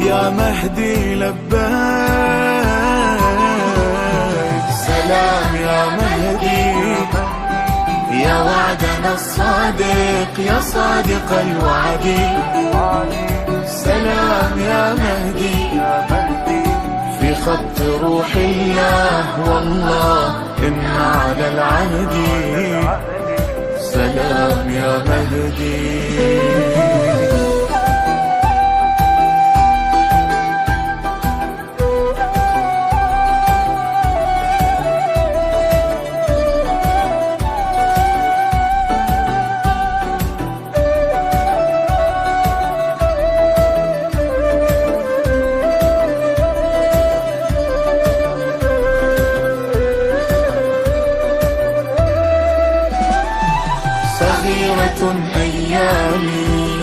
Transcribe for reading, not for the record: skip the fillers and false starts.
يا مهدي لبيك. سلام يا مهدي يا وعدنا الصادق يا صادق الوعد. سلام يا مهدي في خط روح الله والله إن على العهد. سلام يا مهدي.